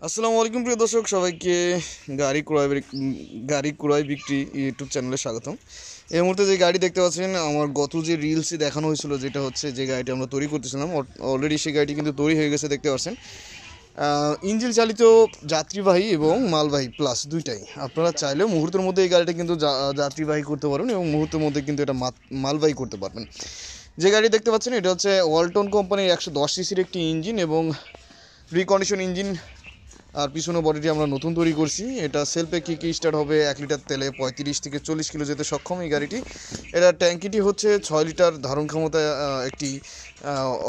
আসসালামু আলাইকুম প্রিয় দর্শক সবাইকে গাড়ি ক্রয় বিক্রি ইউটিউব চ্যানেলে স্বাগতম। এই মুহূর্তে যে গাড়ি দেখতে পাচ্ছেন আমার গত যে রিলসে দেখানো হয়েছিল, যেটা হচ্ছে যে গাড়িটি আমরা তৈরি করতেছিলাম, অলরেডি সেই গাড়িটি কিন্তু তৈরি হয়ে গেছে দেখতে পাচ্ছেন। ইঞ্জিন চালিত যাত্রীবাহী এবং মালবাহী প্লাস দুইটাই। আপনারা চাইলেও মুহূর্তের মধ্যে এই গাড়িটা কিন্তু যাত্রীবাহী করতে পারবেন এবং মুহূর্তের মধ্যে কিন্তু এটা মালবাহী করতে পারবেন। যে গাড়ি দেখতে পাচ্ছেন এটা হচ্ছে ওয়ালটন কোম্পানির 110 সিসির একটি ইঞ্জিন এবং রিকন্ডিশন ইঞ্জিন। আর পিছনে বডিটি আমরা নতুন তৈরি করছি। এটা সেলফে কিক স্টার্ট হবে 1 লিটার তেলে 35 থেকে 40 কিলো যেতে সক্ষম এই গাড়িটি। এটা ট্যাঙ্কিটি হচ্ছে 6 লিটার ধারণ ক্ষমতা একটি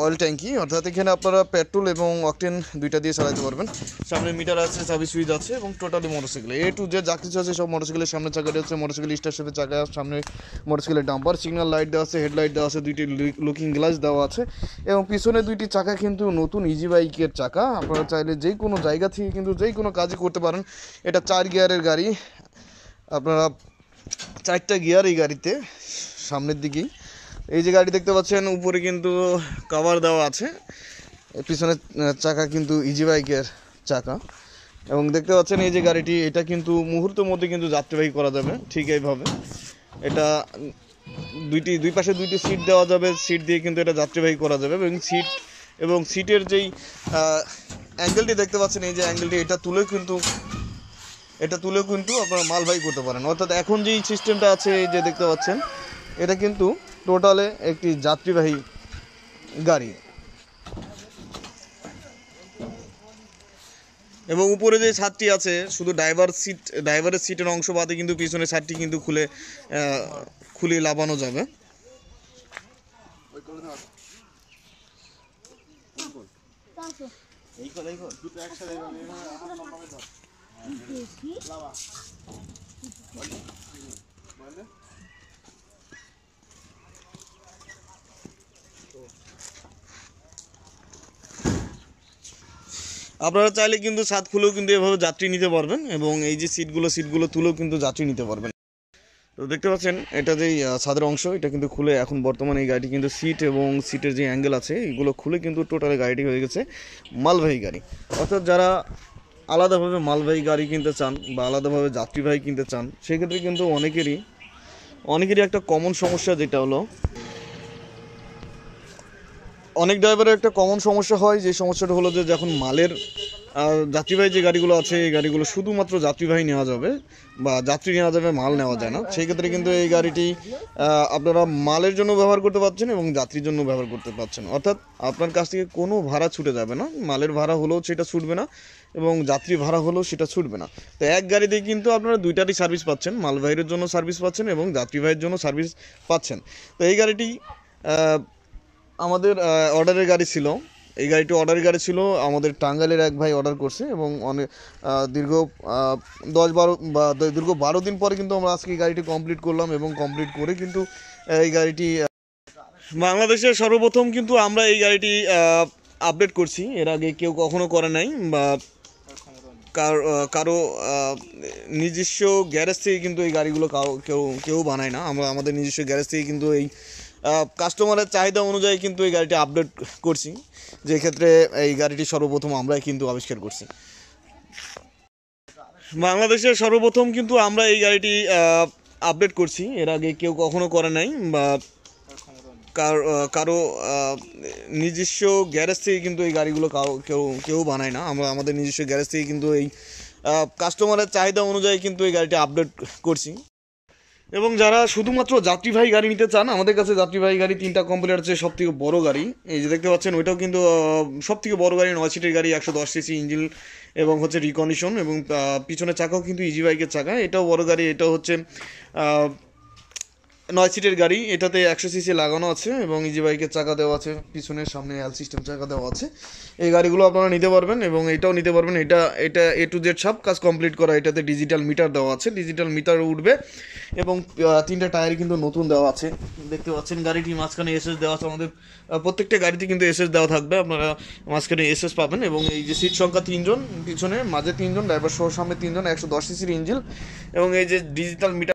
অয়েল ট্যাঙ্কি, অর্থাৎ এখানে আপনারা পেট্রোল এবং অকটেন দুইটা দিয়ে চালাতে পারবেন। সামনে মিটার আছে, চাবি সুইচ আছে এবং টোটালি মোটরসাইকেল টু যে যা কিছু আছে সব মোটরসাইকেলের সামনে চাকাটি হচ্ছে মোটরসাইকেল স্টার শেপের চাকা, সামনে মোটরসাইকেলের ডাম্পার, সিগন্যাল লাইট দেওয়া আছে, হেডলাইট দেওয়া আছে, দুইটি লুকিং গ্লাস দেওয়া আছে এবং পিছনে দুইটি চাকা কিন্তু নতুন ইজি বাইকের চাকা। আপনারা চাইলে যে কোনো জায়গা থেকে কিন্তু যে কোনো কাজই করতে পারেন। এটা 4 গিয়ারের গাড়ি, আপনারা 4টা গিয়ার এই গাড়িতে সামনের দিকেই। এই যে গাড়ি দেখতে পাচ্ছেন উপরে কিন্তু কভার দেওয়া আছে, পিছনের চাকা কিন্তু ইজি বাইকের চাকা এবং দেখতে পাচ্ছেন এই যে গাড়িটি, এটা কিন্তু মুহূর্তের মধ্যে কিন্তু যাত্রীবাহী করা যাবে ঠিক এইভাবে। এটা দুই পাশে দুইটি সিট দেওয়া যাবে, সিট দিয়ে কিন্তু এটা যাত্রীবাহী করা যাবে এবং সিটের যেই অ্যাঙ্গেলটি দেখতে পাচ্ছেন, এই যে অ্যাঙ্গেলটি এটা তুলেও কিন্তু আপনারা মালবাহী করতে পারেন। অর্থাৎ এখন যেই সিস্টেমটা আছে এই যে দেখতে পাচ্ছেন, এটা কিন্তু টোটালে একটি যাত্রীবাহী গাড়ি। এবং উপরে যে ছাদটি আছে শুধু ড্রাইভারের সিটের অংশ বাদে কিন্তু পিছনের ছাদটি কিন্তু খুলে লাগানো যাবে। আপনারা চাইলে কিন্তু ছাদ খুলেও কিন্তু এভাবে যাত্রী নিতে পারবেন এবং এই যে সিটগুলো তুলেও কিন্তু যাত্রী নিতে পারবেন। তো দেখতে পাচ্ছেন এটা যেই ছাদের অংশ, এটা কিন্তু খুলে এখন বর্তমানে এই গাড়িটি কিন্তু সিট এবং সিটের যে অ্যাঙ্গেল আছে এগুলো খুলে কিন্তু টোটালি গাড়িটি হয়ে গেছে মালবাহী গাড়ি। অর্থাৎ যারা আলাদাভাবে মালবাহী গাড়ি কিনতে চান বা আলাদাভাবে যাত্রীবাহী কিনতে চান, সেক্ষেত্রে কিন্তু অনেকেরই একটা কমন সমস্যা, যেটা হলো অনেক ড্রাইভারের একটা কমন সমস্যা হয়, যে সমস্যাটা হলো যে যখন যাত্রীবাহী যে গাড়িগুলো আছে এই গাড়িগুলো শুধুমাত্র যাত্রীবাহী নেওয়া যাবে বা যাত্রী নেওয়া যাবে, মাল নেওয়া যায় না। সেই ক্ষেত্রে কিন্তু এই গাড়িটি আপনারা মালের জন্য ব্যবহার করতে পারছেন এবং যাত্রীর জন্য ব্যবহার করতে পারছেন। অর্থাৎ আপনার কাছ থেকে কোনো ভাড়া ছুটে যাবে না, মালের ভাড়া হলেও সেটা ছুটবে না এবং যাত্রী ভাড়া হলেও সেটা ছুটবে না। তো এক গাড়িতে কিন্তু আপনারা দুইটারই সার্ভিস পাচ্ছেন, মালবাহীর জন্য সার্ভিস পাচ্ছেন এবং যাত্রীবাহীর জন্য সার্ভিস পাচ্ছেন। তো এই গাড়িটি আমাদের অর্ডারের গাড়ি ছিল, এই গাড়িটি অর্ডারের গাড়ি ছিল আমাদের টাঙ্গাইলের এক ভাই অর্ডার করছে এবং অনেক দীর্ঘ 12 দিন পরে কিন্তু আমরা আজকে এই গাড়িটি কমপ্লিট করলাম এবং কমপ্লিট করে কিন্তু এই গাড়িটি বাংলাদেশের সর্বপ্রথম কিন্তু আমরা এই গাড়িটি আপডেট করছি। এর আগে কেউ কখনো করে নাই বা কারো নিজস্ব গ্যারেজ থেকে কিন্তু এই গাড়িগুলো কেউ বানায় না। আমরা আমাদের নিজস্ব গ্যারেজ থেকে কিন্তু এই কাস্টমারের চাহিদা অনুযায়ী কিন্তু এই গাড়িটি আপডেট করছি, যে ক্ষেত্রে এই গাড়িটি সর্বপ্রথম আমরাই কিন্তু আবিষ্কার করছি। বাংলাদেশের সর্বপ্রথম কিন্তু আমরা এই গাড়িটি আপডেট করছি, এর আগে কেউ কখনো করে নাই বা কারো নিজস্ব গ্যারেজ থেকে কিন্তু এই গাড়িগুলো কেউ বানায় না। আমরা আমাদের নিজস্ব গ্যারেজ থেকে কিন্তু এই কাস্টমারের চাহিদা অনুযায়ী কিন্তু এই গাড়িটি আপডেট করছি। এবং যারা শুধুমাত্র যাত্রীবাহী গাড়ি নিতে চান, আমাদের কাছে যাত্রীবাহী গাড়ি 3টা কোম্পানির আছে। সব থেকে বড় গাড়ি এই যে দেখতে পাচ্ছেন, ওইটাও কিন্তু সব থেকে বড় গাড়ি, 9 সিটের গাড়ি, 110 সিসি ইঞ্জিন এবং হচ্ছে রিকন্ডিশন এবং পিছনের চাকাও কিন্তু ইজি বাইকের চাকা। এটাও বড় গাড়ি, এটাও হচ্ছে 9 সিটের গাড়ি, এটাতে 100 সিসি লাগানো আছে এবং ইজি বাইকের চাকা দেওয়া আছে, পিছনের সামনে এল সিস্টেম চাকা দেওয়া আছে। এই গাড়িগুলো আপনারা নিতে পারবেন এবং এটাও নিতে পারবেন। এটা A to Z সব কাজ কমপ্লিট করা। এটাতে ডিজিটাল মিটার দেওয়া আছে, ডিজিটাল মিটার উঠবে এবং 3টা টায়ার কিন্তু নতুন দেওয়া আছে। দেখতে পাচ্ছেন গাড়িটির মাঝখানে এসএস দেওয়া আছে। আমাদের প্রত্যেকটা গাড়িতে কিন্তু এসএস দেওয়া থাকবে, আপনারা মাঝখানে এসএস পাবেন। এবং এই যে সিট সংখ্যা 3 জন, পিছনে মাঝে 3 জন, ড্রাইভার সহ সামনে 3 জন, 110 সিসির ইঞ্জিন এবং এই যে ডিজিটাল মিটার